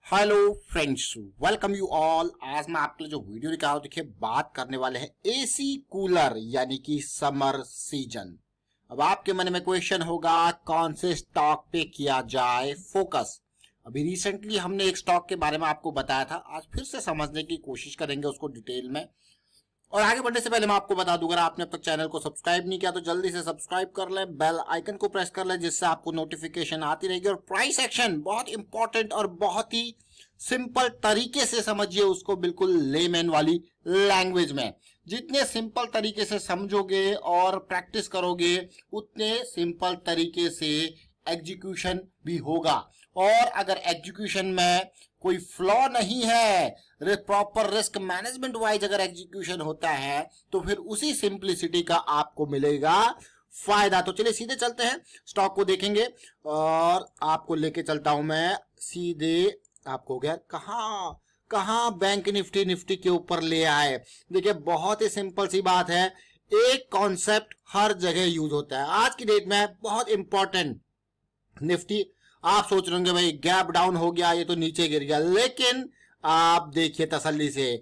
Hello friends, welcome you all. आज मैं आपके लिए जो वीडियो निकाला हूं, देखिए बात करने वाले हैं एसी कूलर यानी कि समर सीजन। अब आपके मन में क्वेश्चन होगा कौन से स्टॉक पे किया जाए फोकस। अभी रिसेंटली हमने एक स्टॉक के बारे में आपको बताया था, आज फिर से समझने की कोशिश करेंगे उसको डिटेल में। और आगे बढ़ने से पहले मैं आपको बता दूं, अगर आपने अब तक चैनल को सब्सक्राइब नहीं किया तो जल्दी से सब्सक्राइब कर लें, बेल आइकन को प्रेस कर लें जिससे आपको नोटिफिकेशन आती रहेगी। और प्राइस एक्शन बहुत इंपॉर्टेंट और बहुत ही सिंपल तरीके से समझिए उसको, बिल्कुल लेमैन वाली लैंग्वेज में। जितने सिंपल तरीके से समझोगे और प्रैक्टिस करोगे उतने सिंपल तरीके से एग्जीक्यूशन भी होगा। और अगर एग्जीक्यूशन में कोई फ्लॉ नहीं है, प्रॉपर रिस्क मैनेजमेंट वाइज अगर एग्जीक्यूशन होता है तो फिर उसी सिंप्लिसिटी का आपको मिलेगा फायदा। तो चलिए सीधे चलते हैं, स्टॉक को देखेंगे और आपको लेके चलता हूं मैं सीधे। आपको हो गया कहां बैंक निफ्टी के ऊपर ले आए। देखिए बहुत ही सिंपल सी बात है, एक कॉन्सेप्ट हर जगह यूज होता है आज की डेट में, बहुत इंपॉर्टेंट। निफ्टी आप सोच रहे होंगे भाई गैप डाउन हो गया, ये तो नीचे गिर गया, लेकिन आप देखिए तसल्ली से,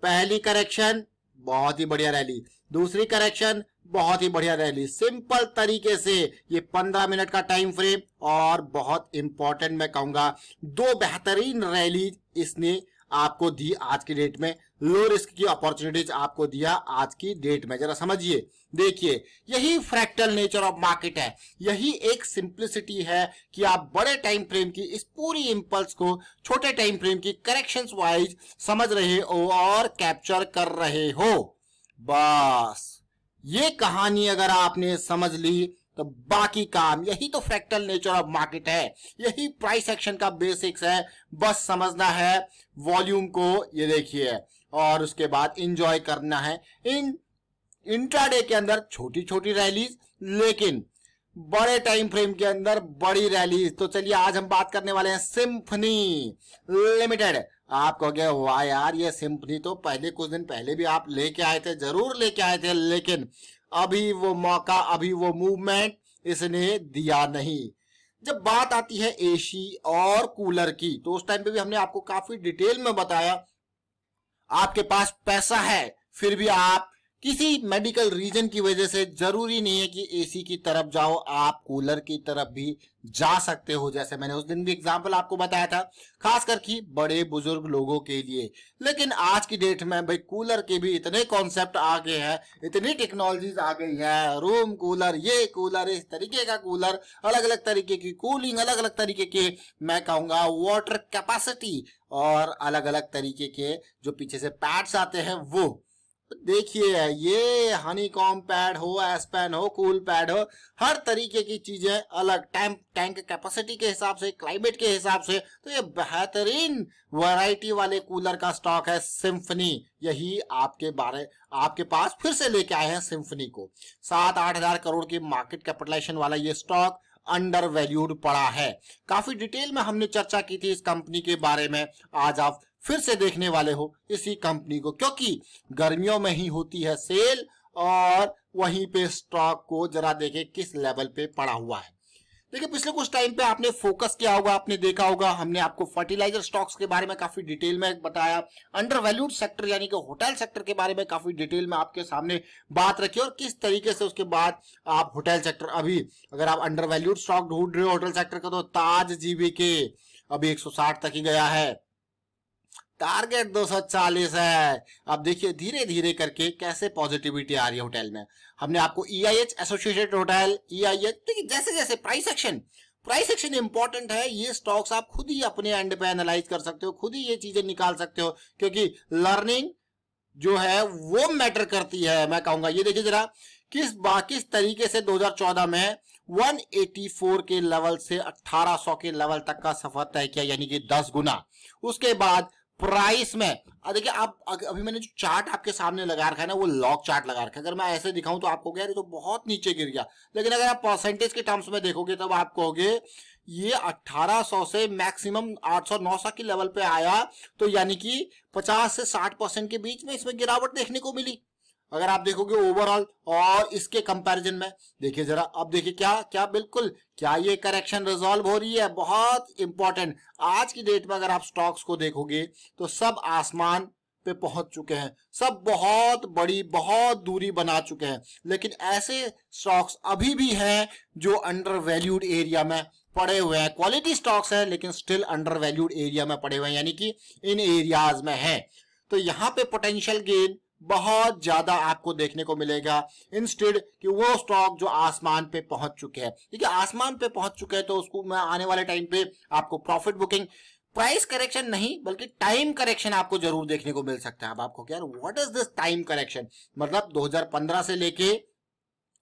पहली करेक्शन बहुत ही बढ़िया रैली, दूसरी करेक्शन बहुत ही बढ़िया रैली। सिंपल तरीके से ये 15 मिनट का टाइम फ्रेम और बहुत इंपॉर्टेंट मैं कहूंगा दो बेहतरीन रैली इसने आपको दी आज की डेट में। लो रिस्क की अपॉर्चुनिटीज आपको दिया आज की डेट में, जरा समझिए। देखिए यही फ्रैक्टल नेचर ऑफ मार्केट है, यही एक सिंप्लिसिटी है कि आप बड़े टाइम फ्रेम की इस पूरी इंपल्स को छोटे टाइम फ्रेम की करेक्शंस वाइज समझ रहे हो और कैप्चर कर रहे हो। बस ये कहानी अगर आपने समझ ली तो बाकी काम, यही तो फ्रैक्टल नेचर ऑफ मार्केट है, यही प्राइस एक्शन का बेसिक्स है। बस समझना है वॉल्यूम को, ये देखिए, और उसके बाद एंजॉय करना है इन इंट्राडे के अंदर छोटी छोटी रैलीज, लेकिन बड़े टाइम फ्रेम के अंदर बड़ी रैलीज। तो चलिए आज हम बात करने वाले हैं सिम्फनी लिमिटेड। आप कहोगे वाह यार, ये सिम्फनी तो पहले कुछ दिन पहले भी आप लेके आए थे, जरूर लेके आए थे, लेकिन अभी वो मौका, अभी वो मूवमेंट इसने दिया नहीं। जब बात आती है एसी और कूलर की तो उस टाइम पे भी हमने आपको काफी डिटेल में बताया, आपके पास पैसा है फिर भी आप किसी मेडिकल रीजन की वजह से जरूरी नहीं है कि एसी की तरफ जाओ, आप कूलर की तरफ भी जा सकते हो। जैसे मैंने उस दिन भी एग्जांपल आपको बताया था, खास करके बड़े बुजुर्ग लोगों के लिए। लेकिन आज की डेट में भाई कूलर के भी इतने कॉन्सेप्ट आ गए हैं, इतनी टेक्नोलॉजीज आ गई है, रूम कूलर, ये कूलर, इस तरीके का कूलर, अलग अलग तरीके की कूलिंग, अलग अलग तरीके के मैं कहूंगा वाटर कैपेसिटी, और अलग अलग तरीके के जो पीछे से पैड्स आते हैं वो देखिए। ये हनीकॉम पैड हो, एस्पेन हो, कूल पैड हो, हर तरीके की चीजें अलग, टैंक कैपेसिटी के हिसाब से, क्लाइमेट के हिसाब से। तो ये बेहतरीन वैरायटी वाले कूलर का स्टॉक है सिम्फनी। यही आपके पास फिर से लेके आए हैं सिम्फनी को। 7-8 हजार करोड़ की मार्केट कैपिटलाइजेशन वाला ये स्टॉक अंडर वैल्यूड पड़ा है। काफी डिटेल में हमने चर्चा की थी इस कंपनी के बारे में, आज आप फिर से देखने वाले हो इसी कंपनी को, क्योंकि गर्मियों में ही होती है सेल और वहीं पे स्टॉक को जरा देखे किस लेवल पे पड़ा हुआ है। देखिए पिछले कुछ टाइम पे आपने फोकस किया होगा, आपने देखा होगा, हमने आपको फर्टिलाइजर स्टॉक्स के बारे में काफी डिटेल में बताया, अंडर वैल्यूड सेक्टर यानी कि होटल सेक्टर के बारे में काफी डिटेल में आपके सामने बात रखी, और किस तरीके से उसके बाद आप होटल सेक्टर, अभी अगर आप अंडर वैल्यूड स्टॉक ढूंढ रहे हो होटल सेक्टर का, तो ताज जीवीके अभी 160 तक ही गया है, टारगेट 240 है। अब देखिए धीरे धीरे करके कैसे पॉजिटिविटी आ रही है होटल में। हमने आपको EIH, एसोसिएटेड होटल, EIH, देखिए जैसे जैसे प्राइस एक्शन इंपॉर्टेंट है। ये स्टॉक्स आप खुद ही अपने एंड पे एनालाइज कर सकते हो, खुद ही ये चीजें निकाल सकते हो, क्योंकि लर्निंग जो है वो मैटर करती है। मैं कहूंगा ये देखिए जरा किस तरीके से 2014 में 184 के लेवल से 1800 के लेवल तक का सफर तय किया, यानी कि 10 गुना। उसके बाद प्राइस में देखिए, आप अभी मैंने जो चार्ट आपके सामने लगा रखा है ना, वो लॉग चार्ट लगा रखा है। अगर मैं ऐसे दिखाऊं तो आपको कहोगे तो बहुत नीचे गिर गया, लेकिन अगर आप परसेंटेज के टर्म्स में देखोगे तब आप कहोगे ये 1800 से मैक्सिमम 800-900 के लेवल पे आया, तो यानी कि 50 से 60% के बीच में इसमें गिरावट देखने को मिली। अगर आप देखोगे ओवरऑल और इसके कंपैरिजन में, देखिए जरा, अब देखिए क्या क्या बिल्कुल क्या ये करेक्शन रिजॉल्व हो रही है। बहुत इंपॉर्टेंट, आज की डेट में अगर आप स्टॉक्स को देखोगे तो सब आसमान पे पहुंच चुके हैं, सब बहुत बड़ी बहुत दूरी बना चुके हैं, लेकिन ऐसे स्टॉक्स अभी भी हैं जो अंडर वैल्यूड एरिया में पड़े हुए हैं। क्वालिटी स्टॉक्स हैं लेकिन स्टिल अंडर वैल्यूड एरिया में पड़े हुए हैं, यानी कि इन एरियाज में है। तो यहाँ पे पोटेंशियल गेन बहुत ज्यादा आपको देखने को मिलेगा, इंस्टेड कि वो स्टॉक जो आसमान पे पहुंच चुके हैं। देखिए आसमान पे पहुंच चुके हैं तो उसको मैं आने वाले टाइम पे आपको प्रॉफिट बुकिंग, प्राइस करेक्शन नहीं बल्कि टाइम करेक्शन आपको जरूर देखने को मिल सकता है। अब आपको क्या, what is this time correction, मतलब 2015 से लेके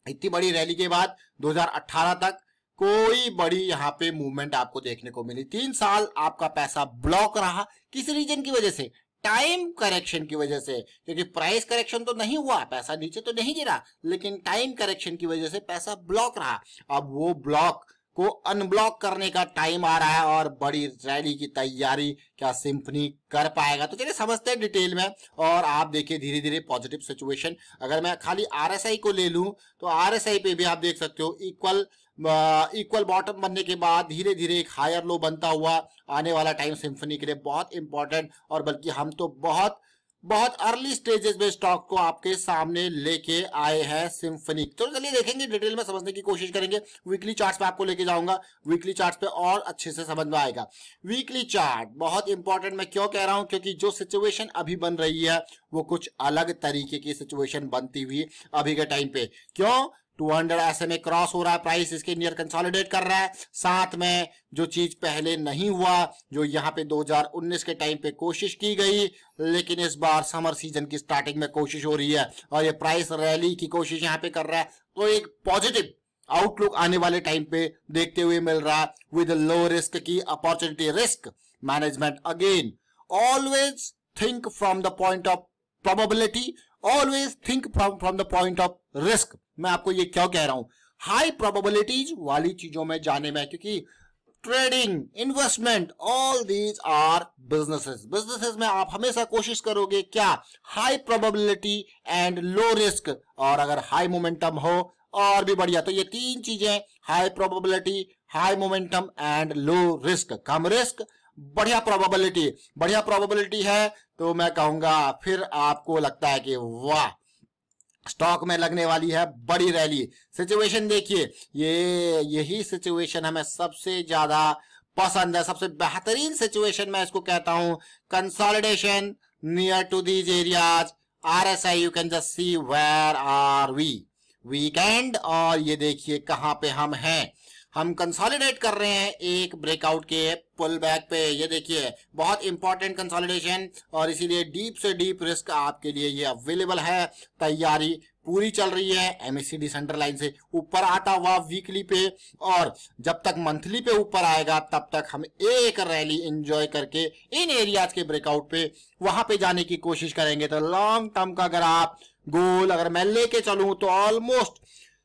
इतनी बड़ी रैली के बाद 2018 तक कोई बड़ी यहाँ पे मूवमेंट आपको देखने को मिली। 3 साल आपका पैसा ब्लॉक रहा, किस रीजन की वजह से, टाइम करेक्शन की वजह से, क्योंकि प्राइस करेक्शन तो नहीं हुआ, पैसा नीचे तो नहीं गिरा, लेकिन टाइम करेक्शन की वजह से पैसा ब्लॉक रहा। अब वो ब्लॉक को अनब्लॉक करने का टाइम आ रहा है और बड़ी रैली की तैयारी क्या सिंफनी कर पाएगा। तो चलिए समझते हैं डिटेल में। और आप देखिए धीरे धीरे पॉजिटिव सिचुएशन, अगर मैं खाली आरएसआई को ले लूं तो आरएसआई पे भी आप देख सकते हो इक्वल बॉटम बनने के बाद धीरे धीरे एक हायर लो बनता हुआ आने वाला टाइम सिंफनी के लिए बहुत इंपॉर्टेंट, और बल्कि हम तो बहुत बहुत अर्ली स्टेजेस में स्टॉक को आपके सामने लेके आए हैं सिंफनी। तो चलिए देखेंगे डिटेल में, समझने की कोशिश करेंगे। वीकली चार्ट्स पे आपको लेके जाऊंगा, वीकली चार्ट्स पे और अच्छे से समझ में आएगा। वीकली चार्ट बहुत इंपॉर्टेंट, मैं क्यों कह रहा हूं, क्योंकि जो सिचुएशन अभी बन रही है वो कुछ अलग तरीके की सिचुएशन बनती हुई अभी के टाइम पे। क्यों, 200 SMA क्रॉस हो रहा है, प्राइस इसके नियर कंसोलिडेट कर रहा है। साथ में जो चीज पहले नहीं हुआ, जो यहाँ पे 2019 के टाइम पे कोशिश की गई, लेकिन इस बार समर सीजन की स्टार्टिंग में कोशिश हो रही है और ये प्राइस रैली की कोशिश यहाँ पे कर रहा है। तो एक पॉजिटिव आउटलुक आने वाले टाइम पे देखते हुए मिल रहा है, विद लो रिस्क की opportunity. Risk management again, always think from the point of probability, always think from the point of risk. मैं आपको ये क्यों कह रहा हूं, हाई प्रोबेबिलिटीज वाली चीजों में जाने में, क्योंकि trading, investment, all these are businesses. Businesses में आप हमेशा कोशिश करोगे क्या, high probability and low risk, और अगर हाई मोमेंटम हो और भी बढ़िया। तो ये 3 चीजें, high probability, high momentum and low risk. Come risk, बढ़िया प्रोबेबिलिटी। बढ़िया प्रोबेबिलिटी है तो मैं कहूंगा फिर आपको लगता है कि वाह, स्टॉक में लगने वाली है बड़ी रैली। सिचुएशन देखिए, यही सिचुएशन हमें सबसे ज्यादा पसंद है, सबसे बेहतरीन सिचुएशन मैं इसको कहता हूं। Consolidation near to these areas, RSI you can just see where are we, weekend, और ये देखिए कहां पे हम हैं। हम कंसोलिडेट कर रहे हैं एक ब्रेकआउट के पुल बैक पे, ये देखिए बहुत इंपॉर्टेंट कंसोलिडेशन, और इसीलिए डीप से डीप रिस्क आपके लिए ये अवेलेबल है। तैयारी पूरी चल रही है, MACD सेंटर लाइन से ऊपर आता हुआ वीकली पे, और जब तक मंथली पे ऊपर आएगा तब तक हम एक रैली एंजॉय करके इन एरियाज के ब्रेकआउट पे वहां पे जाने की कोशिश करेंगे। तो लॉन्ग टर्म का अगर आप गोल अगर मैं लेके चलूं तो ऑलमोस्ट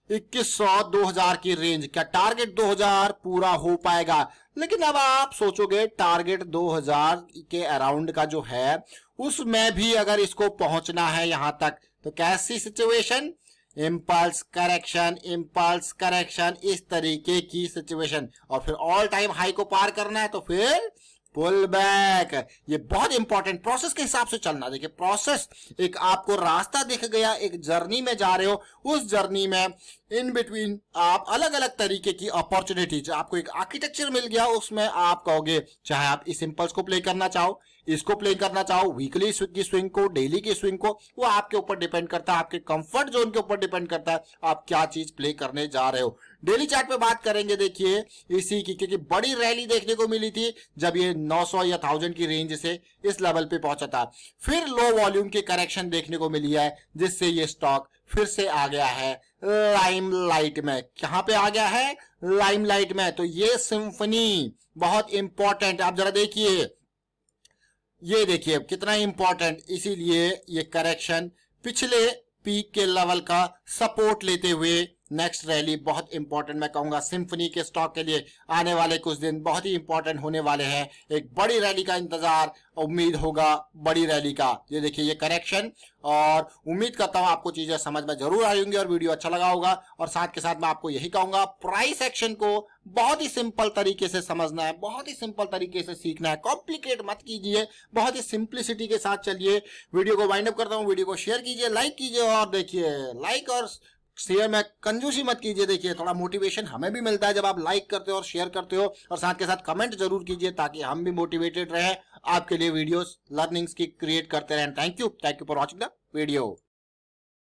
2100-2000 की रेंज, क्या टारगेट 2000 पूरा हो पाएगा? लेकिन अब आप सोचोगे टारगेट 2000 के अराउंड का जो है उसमें भी अगर इसको पहुंचना है यहां तक, तो कैसी सिचुएशन, इम्पल्स करेक्शन, इस तरीके की सिचुएशन, और फिर ऑल टाइम हाई को पार करना है तो फिर पुल बैक। ये बहुत इंपॉर्टेंट, प्रोसेस के हिसाब से चलना। देखिए प्रोसेस, एक आपको रास्ता दिख गया, एक जर्नी में जा रहे हो, उस जर्नी में इन बिटवीन आप अलग अलग तरीके की अपॉर्चुनिटीज, आपको एक आर्किटेक्चर मिल गया, उसमें आप कहोगे चाहे आप इस इम्पल्स को प्ले करना चाहो, इसको प्ले करना चाहो, वीकली की स्विंग को, डेली की स्विंग को, वो आपके ऊपर डिपेंड करता है, आपके कंफर्ट जोन के ऊपर डिपेंड करता है आप क्या चीज प्ले करने जा रहे हो। डेली चार्ट पे बात करेंगे, देखिए इसी की, क्योंकि बड़ी रैली देखने को मिली थी जब ये 900 या 1000 की रेंज से इस लेवल पे पहुंचा था, फिर लो वॉल्यूम की करेक्शन देखने को मिली है, जिससे ये स्टॉक फिर से आ गया है लाइमलाइट में। कहां पे आ गया है? लाइमलाइट में। तो ये सिंफनी बहुत इंपॉर्टेंट, आप जरा देखिए, ये देखिए कितना इंपॉर्टेंट। इसीलिए ये करेक्शन पिछले पीक के लेवल का सपोर्ट लेते हुए नेक्स्ट रैली बहुत इंपॉर्टेंट, मैं कहूंगा सिम्फनी के स्टॉक के लिए आने वाले कुछ दिन बहुत ही इंपॉर्टेंट होने वाले हैं। एक बड़ी रैली का इंतजार, उम्मीद होगा बड़ी रैली का। ये देखिए ये करेक्शन, और उम्मीद करता हूं आपको चीजें समझ में जरूर आई होंगी और वीडियो अच्छा लगा होगा। और साथ के साथ मैं आपको यही कहूंगा, प्राइस एक्शन को बहुत ही सिंपल तरीके से समझना है, बहुत ही सिंपल तरीके से सीखना है, कॉम्प्लिकेट मत कीजिए, बहुत ही सिंप्लिसिटी के साथ चलिए। वीडियो को वाइंड अप करता हूं, वीडियो को शेयर कीजिए, लाइक कीजिए, और देखिए लाइक और शेयर में कंजूसी मत कीजिए। देखिए थोड़ा मोटिवेशन हमें भी मिलता है जब आप लाइक करते हो और शेयर करते हो, और साथ के साथ कमेंट जरूर कीजिए ताकि हम भी मोटिवेटेड रहे आपके लिए वीडियोस लर्निंग्स की क्रिएट करते रहें। Thank you for watching the video.